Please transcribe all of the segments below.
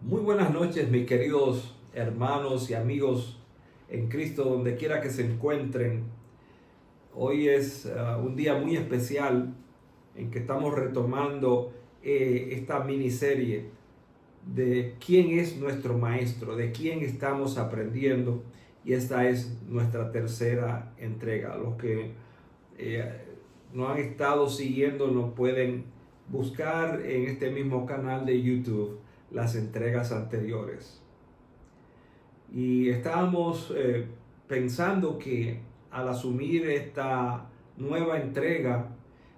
Muy buenas noches, mis queridos hermanos y amigos en Cristo, donde quiera que se encuentren. Hoy es un día muy especial en que estamos retomando esta miniserie de quién es nuestro maestro, de quién estamos aprendiendo. Y esta es nuestra tercera entrega. Los que eh, no han estado siguiendo nos pueden buscar en este mismo canal de YouTube las entregas anteriores. Y estábamos pensando que al asumir esta nueva entrega,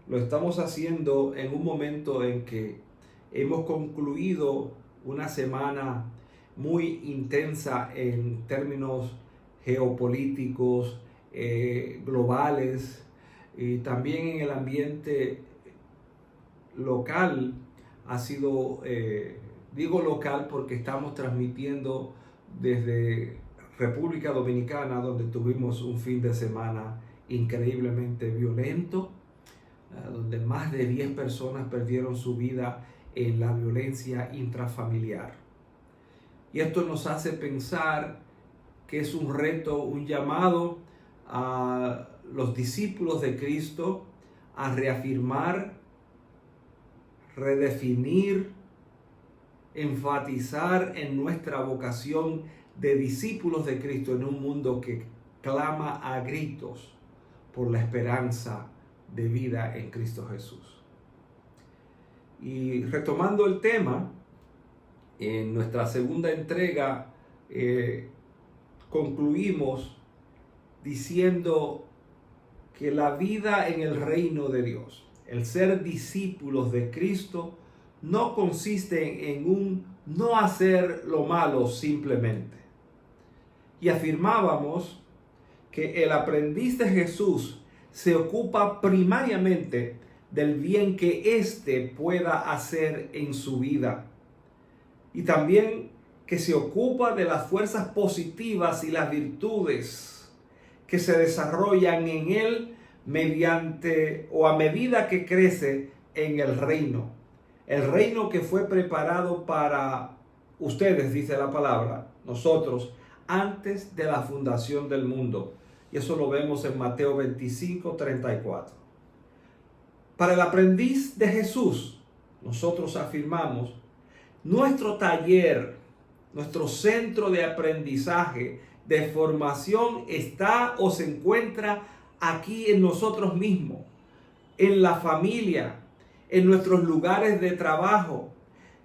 lo estamos haciendo en un momento en que hemos concluido una semana muy intensa en términos geopolíticos, globales, y también en el ambiente local. Ha sido, digo local porque estamos transmitiendo desde República Dominicana, donde tuvimos un fin de semana increíblemente violento, donde más de 10 personas perdieron su vida en la violencia intrafamiliar. Y esto nos hace pensar que es un reto, un llamado a los discípulos de Cristo a reafirmar, redefinir, enfatizar en nuestra vocación de discípulos de Cristo en un mundo que clama a gritos por la esperanza de vida en Cristo Jesús. Y retomando el tema, en nuestra segunda entrega concluimos diciendo que la vida en el reino de Dios, el ser discípulos de Cristo, no consiste en un no hacer lo malo simplemente. Y afirmábamos que el aprendiz de Jesús se ocupa primariamente del bien que éste pueda hacer en su vida. Y también que se ocupa de las fuerzas positivas y las virtudes que se desarrollan en él mediante o a medida que crece en el reino. El reino que fue preparado para ustedes, dice la palabra, nosotros, antes de la fundación del mundo. Y eso lo vemos en Mateo 25:34. Para el aprendiz de Jesús, nosotros afirmamos, nuestro taller, nuestro centro de aprendizaje, de formación está o se encuentra aquí en nosotros mismos, en la familia, en nuestros lugares de trabajo,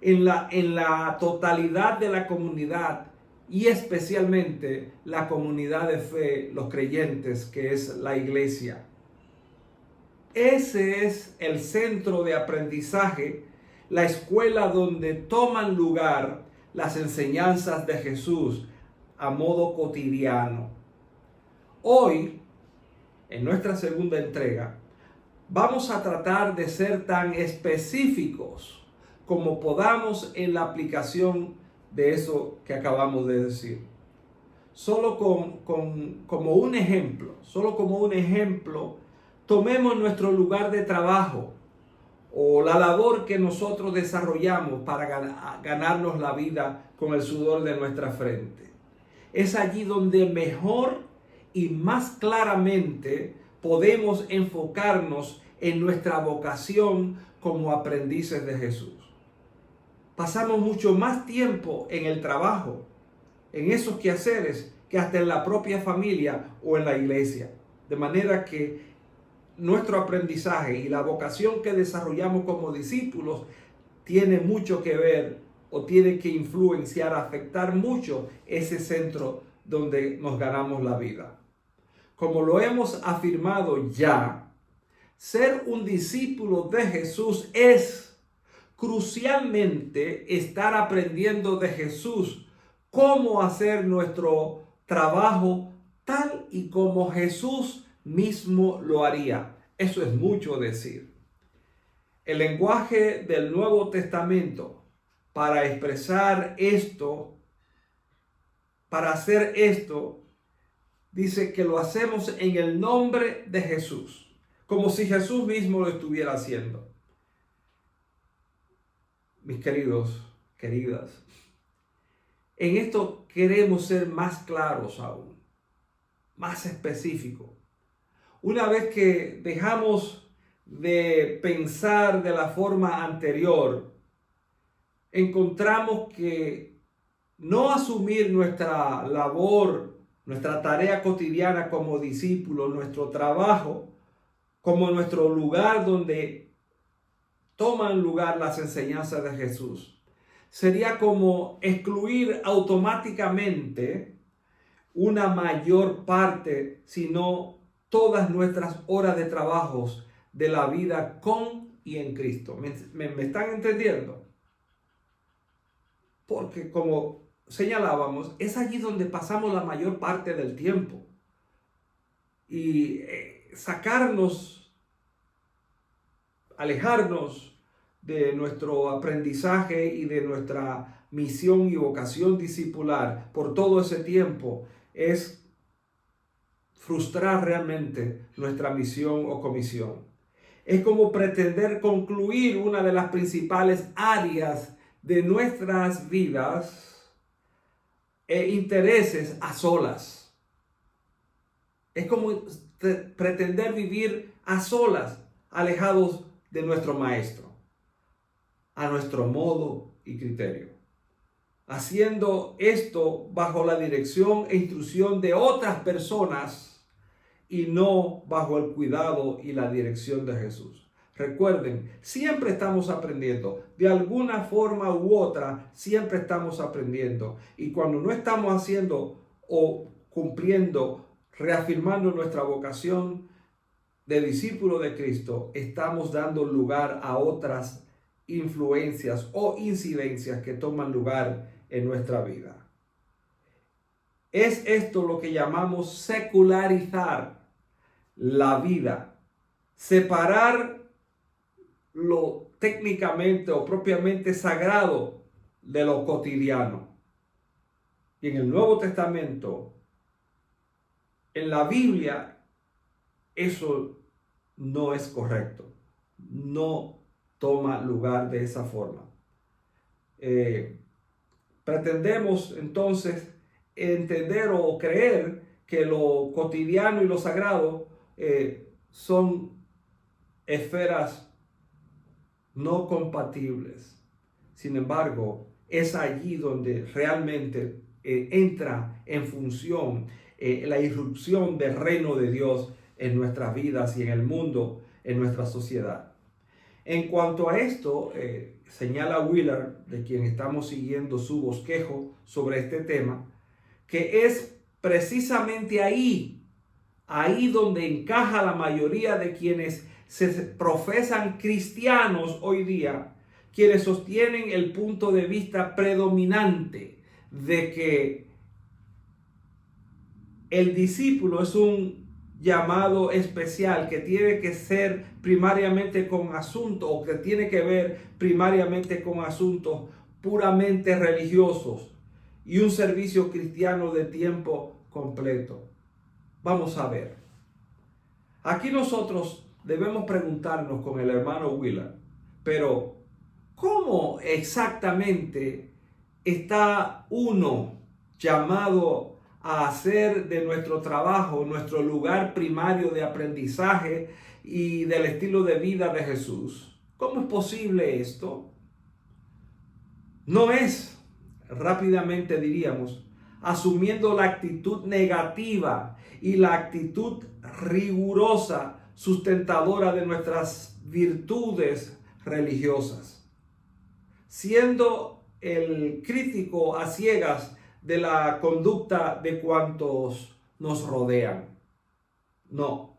en la totalidad de la comunidad y especialmente la comunidad de fe, los creyentes, que es la iglesia. Ese es el centro de aprendizaje, la escuela donde toman lugar las enseñanzas de Jesús a modo cotidiano. Hoy, en nuestra segunda entrega, vamos a tratar de ser tan específicos como podamos en la aplicación de eso que acabamos de decir. Solo como un ejemplo, tomemos nuestro lugar de trabajo o la labor que nosotros desarrollamos para ganarnos la vida con el sudor de nuestra frente. Es allí donde mejor y más claramente podemos enfocarnos en nuestra vocación como aprendices de Jesús. Pasamos mucho más tiempo en el trabajo, en esos quehaceres, que hasta en la propia familia o en la iglesia. De manera que nuestro aprendizaje y la vocación que desarrollamos como discípulos tiene mucho que ver o tiene que influenciar, afectar mucho ese centro donde nos ganamos la vida. Como lo hemos afirmado ya, ser un discípulo de Jesús es crucialmente estar aprendiendo de Jesús cómo hacer nuestro trabajo tal y como Jesús mismo lo haría. Eso es mucho decir. El lenguaje del Nuevo Testamento para expresar esto, para hacer esto, dice que lo hacemos en el nombre de Jesús, como si Jesús mismo lo estuviera haciendo. Mis queridos, queridas, En esto queremos ser más claros aún, más específicos. Una vez que dejamos de pensar de la forma anterior, encontramos que no asumir nuestra labor, nuestra tarea cotidiana como discípulos, nuestro trabajo, como nuestro lugar donde toman lugar las enseñanzas de Jesús, sería como excluir automáticamente una mayor parte, si no todas nuestras horas de trabajos de la vida con y en Cristo. ¿Me están entendiendo? Porque como señalábamos, es allí donde pasamos la mayor parte del tiempo. Y sacarnos, alejarnos de nuestro aprendizaje y de nuestra misión y vocación discipular por todo ese tiempo es frustrar realmente nuestra misión o comisión. Es como pretender concluir una de las principales áreas de nuestras vidas e intereses a solas. Es como pretender vivir a solas, alejados de nuestro maestro, a nuestro modo y criterio. Haciendo esto bajo la dirección e instrucción de otras personas y no bajo el cuidado y la dirección de Jesús. Recuerden, siempre estamos aprendiendo. De alguna forma u otra, siempre estamos aprendiendo. Y cuando no estamos haciendo o cumpliendo, reafirmando nuestra vocación de discípulo de Cristo, estamos dando lugar a otras influencias o incidencias que toman lugar en nuestra vida. Es esto lo que llamamos secularizar la vida, separar lo técnicamente o propiamente sagrado de lo cotidiano. Y en el Nuevo Testamento, en la Biblia, eso no es correcto. No toma lugar de esa forma. Pretendemos entonces entender o creer que lo cotidiano y lo sagrado son esferas no compatibles. Sin embargo, es allí donde realmente entra en función la irrupción del reino de Dios en nuestras vidas y en el mundo, en nuestra sociedad. En cuanto a esto, señala Willard, de quien estamos siguiendo su bosquejo sobre este tema, que es precisamente ahí donde encaja la mayoría de quienes se profesan cristianos hoy día, quienes sostienen el punto de vista predominante de que el discípulo es un llamado especial que tiene que ser primariamente con asuntos o que tiene que ver primariamente con asuntos puramente religiosos y un servicio cristiano de tiempo completo. Vamos a ver. Aquí nosotros debemos preguntarnos con el hermano Willard, pero ¿cómo exactamente está uno llamado a hacer de nuestro trabajo nuestro lugar primario de aprendizaje y del estilo de vida de Jesús? ¿Cómo es posible esto? No es, rápidamente diríamos, asumiendo la actitud negativa y la actitud rigurosa, sustentadora de nuestras virtudes religiosas, siendo el crítico a ciegas de la conducta de cuantos nos rodean. No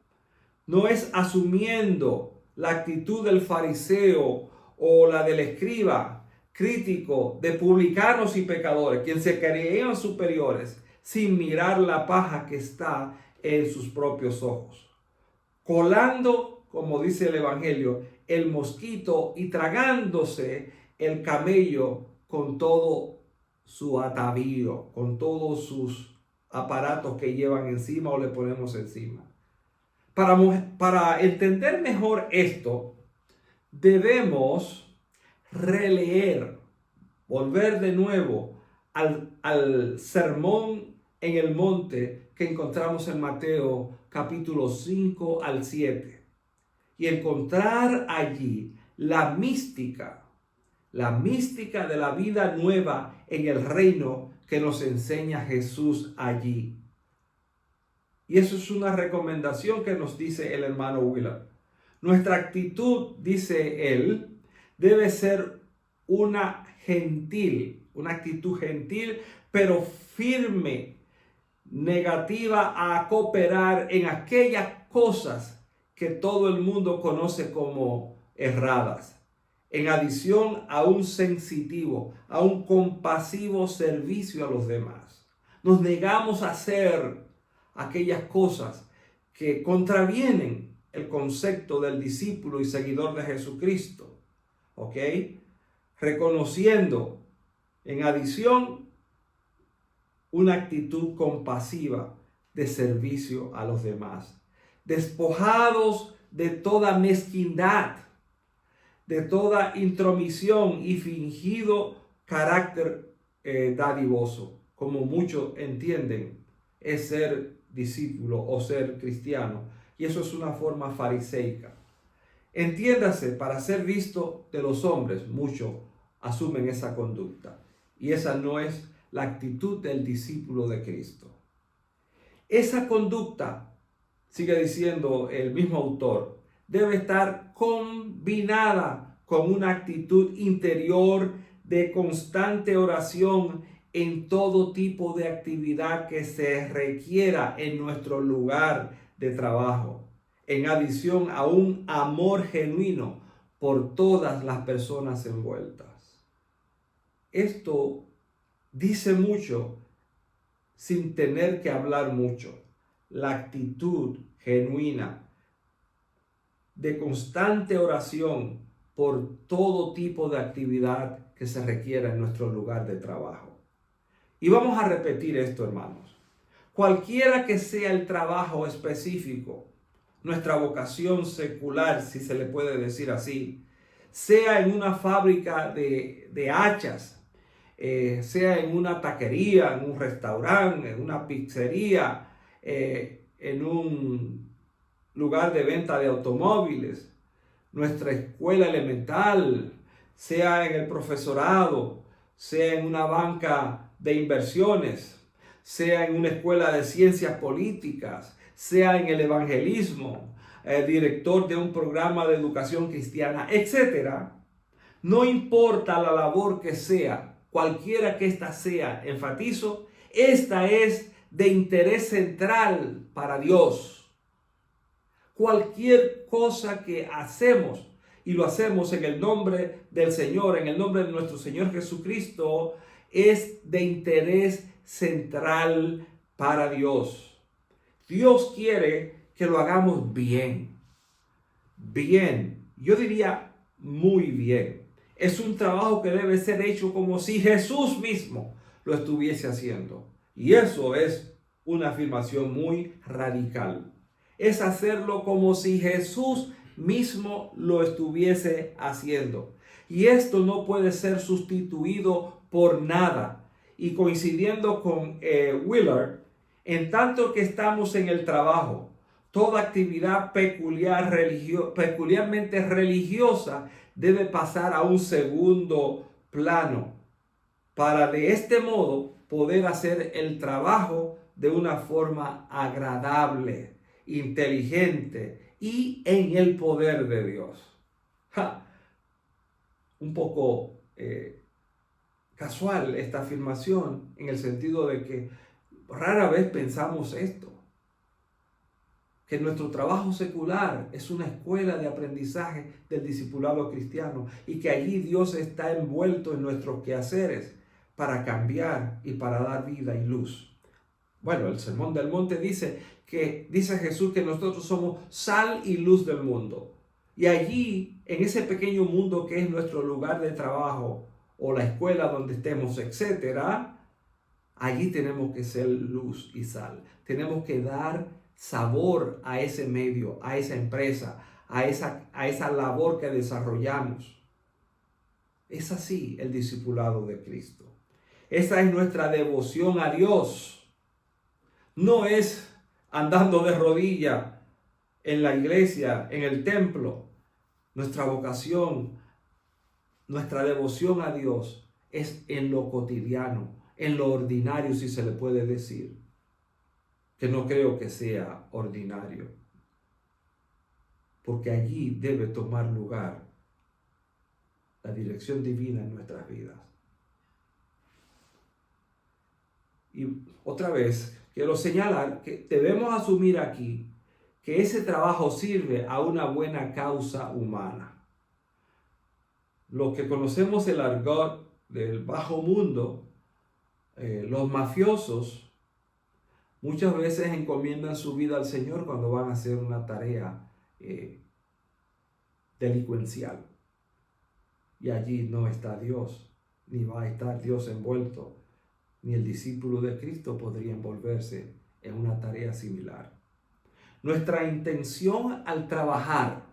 es asumiendo la actitud del fariseo o la del escriba, crítico de publicanos y pecadores, quienes se creían superiores sin mirar la paja que está en sus propios ojos, colando, como dice el Evangelio, el mosquito y tragándose el camello con todo su atavío, con todos sus aparatos que llevan encima o le ponemos encima. Para entender mejor esto, debemos releer, volver de nuevo al sermón en el monte que encontramos en Mateo capítulo 5 al 7 y encontrar allí la mística de la vida nueva en el reino que nos enseña Jesús allí. Y eso es una recomendación que nos dice el hermano Willard. Nuestra actitud, dice él, debe ser una actitud gentil, pero firme, negativa a cooperar en aquellas cosas que todo el mundo conoce como erradas. En adición a un sensitivo, a un compasivo servicio a los demás. Nos negamos a hacer aquellas cosas que contravienen el concepto del discípulo y seguidor de Jesucristo. ¿Ok? Reconociendo en adición una actitud compasiva de servicio a los demás. Despojados de toda mezquindad, de toda intromisión y fingido carácter dadivoso, como muchos entienden es ser discípulo o ser cristiano. Y eso es una forma fariseica. Entiéndase, para ser visto de los hombres, muchos asumen esa conducta. Y esa no es la actitud del discípulo de Cristo. Esa conducta, sigue diciendo el mismo autor, debe estar combinada con una actitud interior de constante oración en todo tipo de actividad que se requiera en nuestro lugar de trabajo, en adición a un amor genuino por todas las personas envueltas. Esto dice mucho sin tener que hablar mucho. La actitud genuina de constante oración por todo tipo de actividad que se requiera en nuestro lugar de trabajo. Y vamos a repetir esto, hermanos. Cualquiera que sea el trabajo específico, nuestra vocación secular, si se le puede decir así, sea en una fábrica de hachas, sea en una taquería, en un restaurante, en una pizzería, en un lugar de venta de automóviles, nuestra escuela elemental, sea en el profesorado, sea en una banca de inversiones, sea en una escuela de ciencias políticas, sea en el evangelismo, director de un programa de educación cristiana, etc. No importa la labor que sea, cualquiera que ésta sea, enfatizo, esta es de interés central para Dios. Cualquier cosa que hacemos, y lo hacemos en el nombre del Señor, en el nombre de nuestro Señor Jesucristo, es de interés central para Dios. Dios quiere que lo hagamos bien. Bien, yo diría muy bien. Es un trabajo que debe ser hecho como si Jesús mismo lo estuviese haciendo. Y eso es una afirmación muy radical. Es hacerlo como si Jesús mismo lo estuviese haciendo. Y esto no puede ser sustituido por nada. Y coincidiendo con Willard, en tanto que estamos en el trabajo, toda actividad peculiarmente religiosa debe pasar a un segundo plano para de este modo poder hacer el trabajo de una forma agradable, inteligente y en el poder de Dios. Un poco casual esta afirmación en el sentido de que rara vez pensamos esto, que nuestro trabajo secular es una escuela de aprendizaje del discipulado cristiano y que allí Dios está envuelto en nuestros quehaceres para cambiar y para dar vida y luz. Bueno, el Sermón del Monte dice Jesús que nosotros somos sal y luz del mundo. Y allí, en ese pequeño mundo que es nuestro lugar de trabajo o la escuela donde estemos, etcétera, allí tenemos que ser luz y sal. Tenemos que dar sabor a ese medio, a esa empresa, a esa labor que desarrollamos. Es así el discipulado de Cristo. Esa es nuestra devoción a Dios. No es andando de rodillas en la iglesia, en el templo. Nuestra vocación, nuestra devoción a Dios es en lo cotidiano, en lo ordinario, si se le puede decir, que no creo que sea ordinario, porque allí debe tomar lugar la dirección divina en nuestras vidas. Y otra vez, quiero señalar que debemos asumir aquí que ese trabajo sirve a una buena causa humana. Lo que conocemos el argot del bajo mundo, los mafiosos, muchas veces encomiendan su vida al Señor cuando van a hacer una tarea delincuencial. Y allí no está Dios, ni va a estar Dios envuelto, ni el discípulo de Cristo podría envolverse en una tarea similar. Nuestra intención al trabajar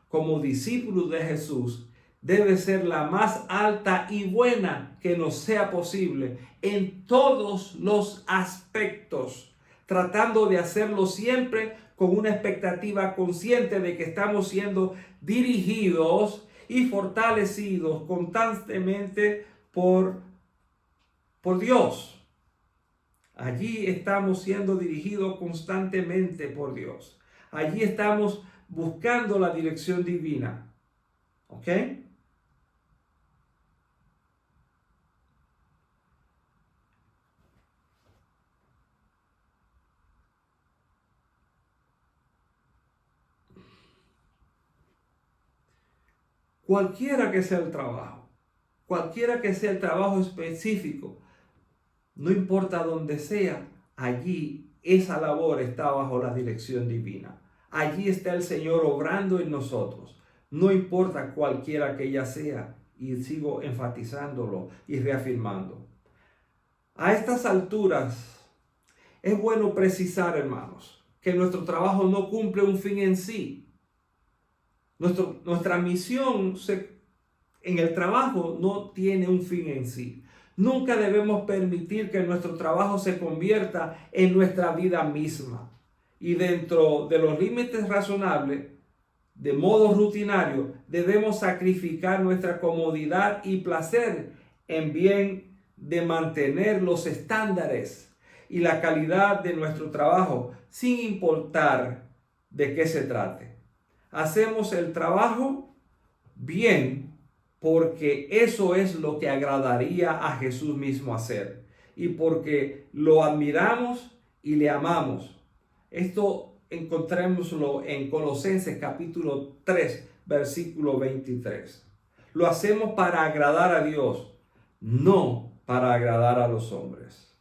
como discípulos de Jesús debe ser la más alta y buena que nos sea posible en todos los aspectos, tratando de hacerlo siempre con una expectativa consciente de que estamos siendo dirigidos y fortalecidos constantemente por Dios. Allí estamos siendo dirigidos constantemente por Dios. Allí estamos buscando la dirección divina. ¿Ok? Cualquiera que sea el trabajo, cualquiera que sea el trabajo específico, no importa dónde sea, allí esa labor está bajo la dirección divina. Allí está el Señor obrando en nosotros. No importa cualquiera que ella sea, y sigo enfatizándolo y reafirmando. A estas alturas es bueno precisar, hermanos, que nuestro trabajo no cumple un fin en sí. Nuestra misión en el trabajo no tiene un fin en sí. Nunca debemos permitir que nuestro trabajo se convierta en nuestra vida misma. Y dentro de los límites razonables, de modo rutinario, debemos sacrificar nuestra comodidad y placer en bien de mantener los estándares y la calidad de nuestro trabajo, sin importar de qué se trate. Hacemos el trabajo bien porque eso es lo que agradaría a Jesús mismo hacer y porque lo admiramos y le amamos. Esto encontrémoslo en Colosenses capítulo 3, versículo 23. Lo hacemos para agradar a Dios, no para agradar a los hombres.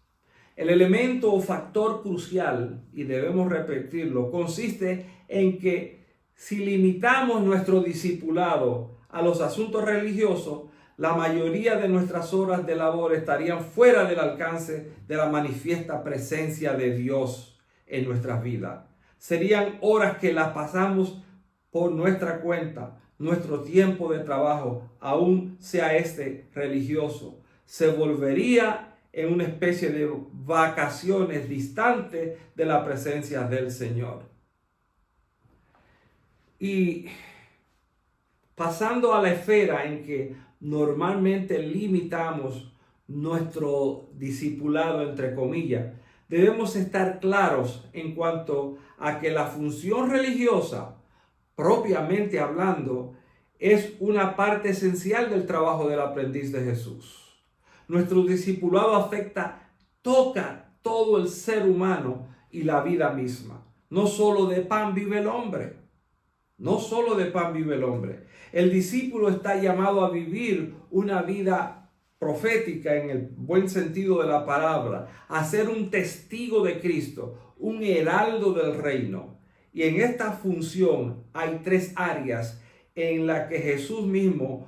El elemento o factor crucial, y debemos repetirlo, consiste en que si limitamos nuestro discipulado a los asuntos religiosos, la mayoría de nuestras horas de labor estarían fuera del alcance de la manifiesta presencia de Dios en nuestras vidas. Serían horas que las pasamos por nuestra cuenta. Nuestro tiempo de trabajo, aún sea este religioso, se volvería en una especie de vacaciones distantes de la presencia del Señor. Y pasando a la esfera en que normalmente limitamos nuestro discipulado, entre comillas, debemos estar claros en cuanto a que la función religiosa, propiamente hablando, es una parte esencial del trabajo del aprendiz de Jesús. Nuestro discipulado toca todo el ser humano y la vida misma. No solo de pan vive el hombre. No solo de pan vive el hombre. El discípulo está llamado a vivir una vida profética en el buen sentido de la palabra, a ser un testigo de Cristo, un heraldo del reino. Y en esta función hay tres áreas en las que Jesús mismo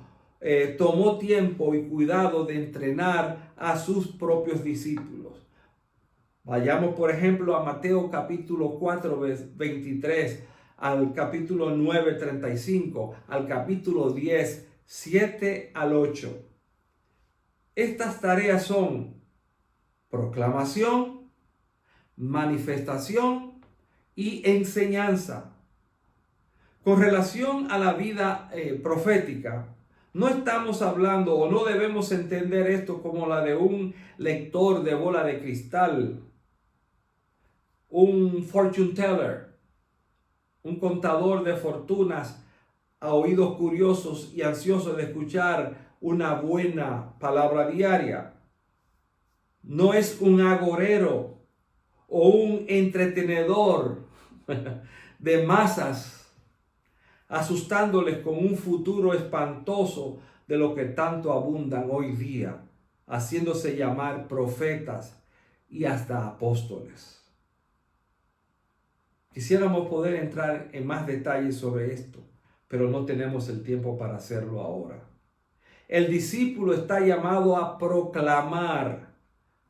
tomó tiempo y cuidado de entrenar a sus propios discípulos. Vayamos, por ejemplo, a Mateo capítulo 4, 23, al capítulo 9, 35, al capítulo 10, 7 al 8. Estas tareas son proclamación, manifestación y enseñanza. Con relación a la vida profética, no estamos hablando o no debemos entender esto como la de un lector de bola de cristal, un fortune teller, un contador de fortunas a oídos curiosos y ansiosos de escuchar una buena palabra diaria. No es un agorero o un entretenedor de masas, asustándoles con un futuro espantoso de lo que tanto abundan hoy día, haciéndose llamar profetas y hasta apóstoles. Quisiéramos poder entrar en más detalles sobre esto, pero no tenemos el tiempo para hacerlo ahora. El discípulo está llamado a proclamar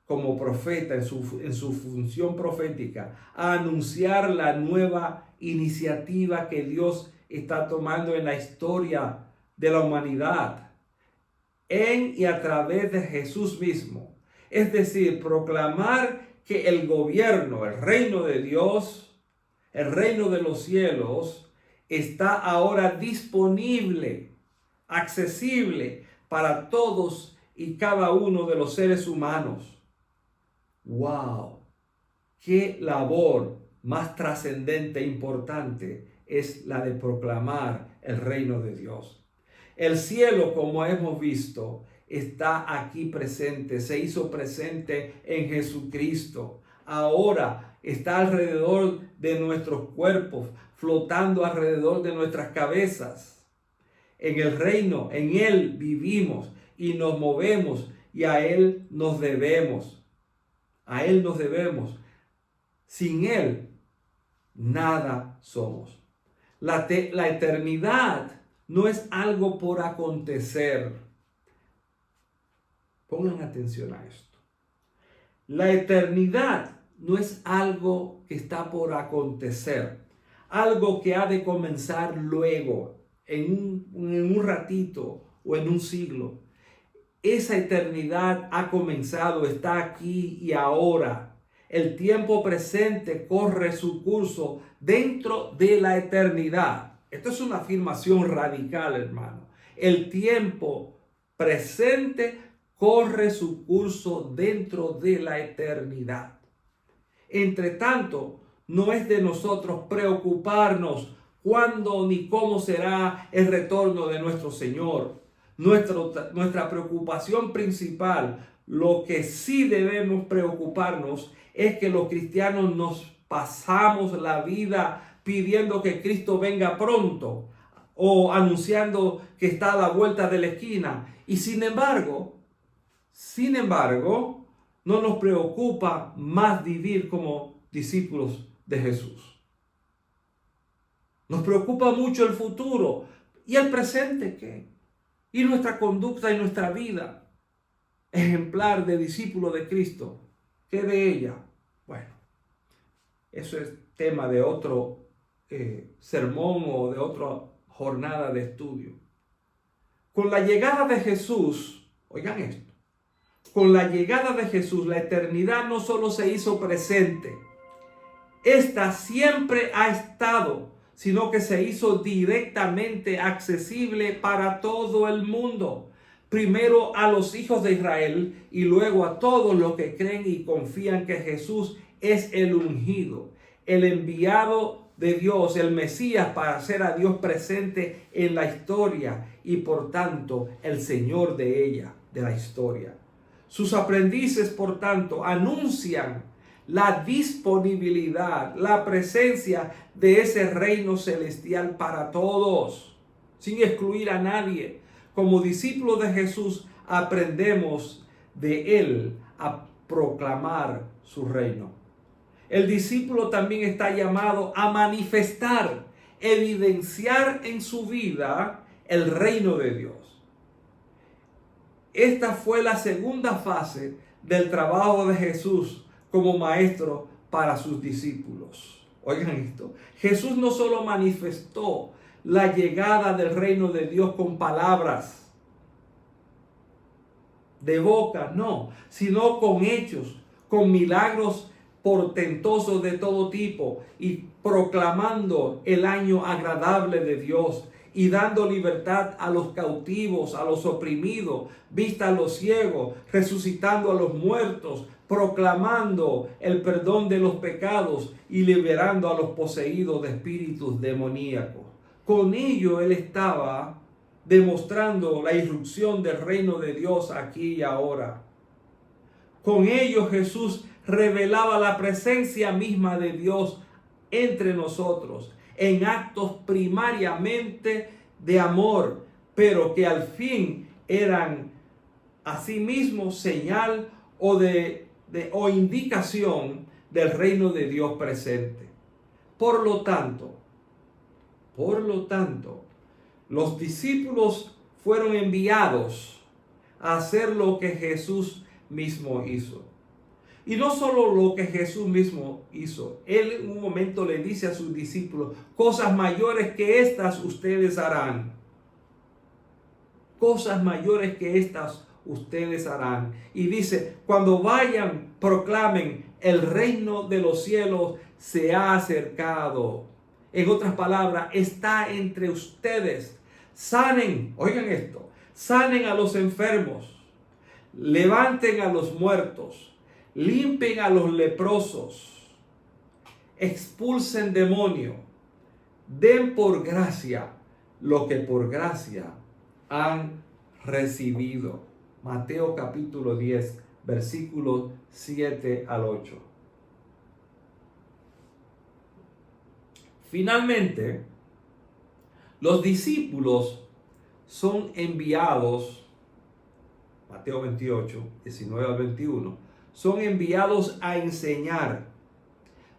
como profeta en su función profética, a anunciar la nueva iniciativa que Dios está tomando en la historia de la humanidad, en y a través de Jesús mismo. Es decir, proclamar que el gobierno, el reino de Dios, el reino de los cielos, está ahora disponible, accesible para todos y cada uno de los seres humanos. ¡Wow! ¡Qué labor más trascendente e importante es la de proclamar el reino de Dios! El cielo, como hemos visto, está aquí presente, se hizo presente en Jesucristo. Ahora está alrededor de nuestros cuerpos, flotando alrededor de nuestras cabezas. En el reino, en Él vivimos y nos movemos y a Él nos debemos. A Él nos debemos. Sin Él, nada somos. La eternidad no es algo por acontecer. Pongan atención a esto. La eternidad no es algo que está por acontecer. Algo que ha de comenzar luego, en un ratito o en un siglo. Esa eternidad ha comenzado, está aquí y ahora. El tiempo presente corre su curso dentro de la eternidad. Esto es una afirmación radical, hermano. El tiempo presente corre su curso dentro de la eternidad. Entre tanto, no es de nosotros preocuparnos cuándo ni cómo será el retorno de nuestro Señor. Nuestra preocupación principal, lo que sí debemos preocuparnos, es que los cristianos nos pasamos la vida pidiendo que Cristo venga pronto o anunciando que está a la vuelta de la esquina. Y sin embargo, no nos preocupa más vivir como discípulos de Jesús. Nos preocupa mucho el futuro. ¿Y el presente qué? ¿Y nuestra conducta y nuestra vida ejemplar de discípulo de Cristo? ¿Qué de ella? Bueno, eso es tema de otro sermón o de otra jornada de estudio. Con la llegada de Jesús, oigan esto, con la llegada de Jesús, la eternidad no solo se hizo presente, esta siempre ha estado, sino que se hizo directamente accesible para todo el mundo. Primero a los hijos de Israel y luego a todos los que creen y confían que Jesús es el ungido, el enviado de Dios, el Mesías para hacer a Dios presente en la historia y por tanto el Señor de ella, de la historia. Sus aprendices, por tanto, anuncian la disponibilidad, la presencia de ese reino celestial para todos, sin excluir a nadie. Como discípulos de Jesús, aprendemos de Él a proclamar su reino. El discípulo también está llamado a manifestar, evidenciar en su vida el reino de Dios. Esta fue la segunda fase del trabajo de Jesús como maestro para sus discípulos. Oigan esto, Jesús no solo manifestó la llegada del reino de Dios con palabras. de boca, no, sino con hechos, con milagros portentosos de todo tipo y proclamando el año agradable de Dios y dando libertad a los cautivos, a los oprimidos, vista a los ciegos, resucitando a los muertos, proclamando el perdón de los pecados y liberando a los poseídos de espíritus demoníacos. Con ello él estaba demostrando la irrupción del reino de Dios aquí y ahora. Con ello Jesús revelaba la presencia misma de Dios entre nosotros en actos primariamente de amor, pero que al fin eran asimismo señal o indicación del reino de Dios presente. Por lo tanto, los discípulos fueron enviados a hacer lo que Jesús mismo hizo. Y no solo lo que Jesús mismo hizo. Él en un momento le dice a sus discípulos, cosas mayores que estas ustedes harán. Cosas mayores que estas ustedes harán. Y dice, cuando vayan, proclamen, el reino de los cielos se ha acercado. En otras palabras, está entre ustedes. Sanen, oigan esto, sanen a los enfermos, levanten a los muertos, limpien a los leprosos, expulsen demonios, den por gracia lo que por gracia han recibido. Mateo capítulo 10, versículos 7 al 8. Finalmente, los discípulos son enviados, Mateo 28, 19 al 21, son enviados a enseñar.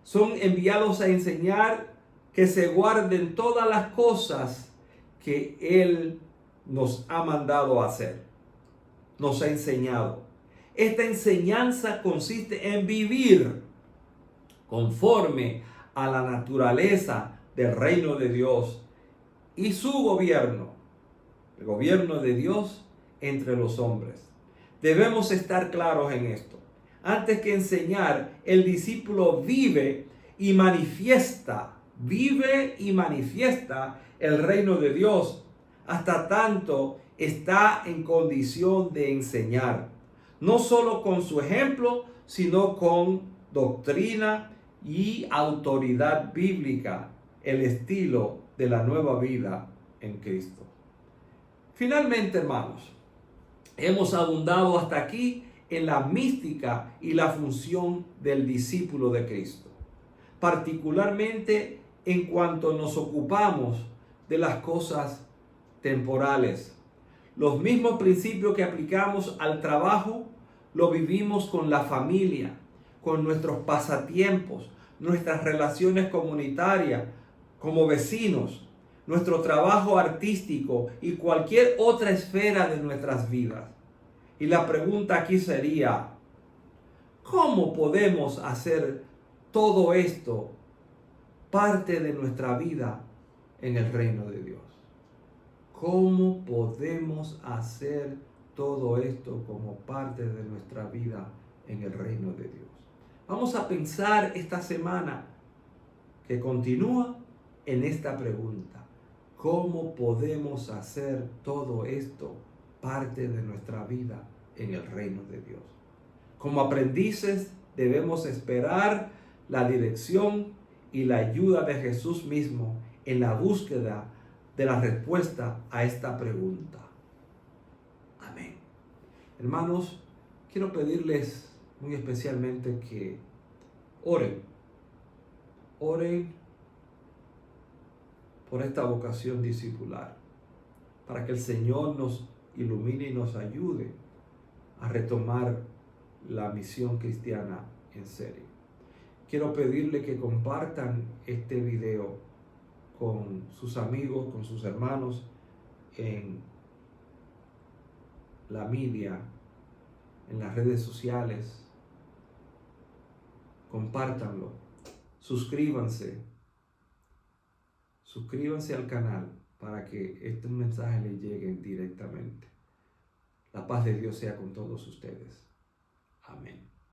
Son enviados a enseñar que se guarden todas las cosas que Él nos ha mandado a hacer. Nos ha enseñado. Esta enseñanza consiste en vivir conforme a la naturaleza del reino de Dios y su gobierno, el gobierno de Dios entre los hombres. Debemos estar claros en esto. Antes que enseñar, el discípulo vive y manifiesta el reino de Dios, hasta tanto está en condición de enseñar, no solo con su ejemplo, sino con doctrina y autoridad bíblica, el estilo de la nueva vida en Cristo. Finalmente, hermanos, hemos abundado hasta aquí en la mística y la función del discípulo de Cristo, particularmente en cuanto nos ocupamos de las cosas temporales. Los mismos principios que aplicamos al trabajo, lo vivimos con la familia, con nuestros pasatiempos, nuestras relaciones comunitarias, como vecinos, nuestro trabajo artístico y cualquier otra esfera de nuestras vidas. Y la pregunta aquí sería, ¿cómo podemos hacer todo esto parte de nuestra vida en el reino de Dios? ¿Cómo podemos hacer todo esto como parte de nuestra vida en el reino de Dios? Vamos a pensar esta semana que continúa en esta pregunta. ¿Cómo podemos hacer todo esto parte de nuestra vida en el reino de Dios? Como aprendices debemos esperar la dirección y la ayuda de Jesús mismo en la búsqueda de la respuesta a esta pregunta. Amén. Hermanos, quiero pedirles muy especialmente que oren por esta vocación discipular, para que el Señor nos ilumine y nos ayude a retomar la misión cristiana en serio. Quiero pedirle que compartan este video con sus amigos, con sus hermanos en la media, en las redes sociales. Compártanlo, suscríbanse al canal para que estos mensajes les lleguen directamente. La paz de Dios sea con todos ustedes.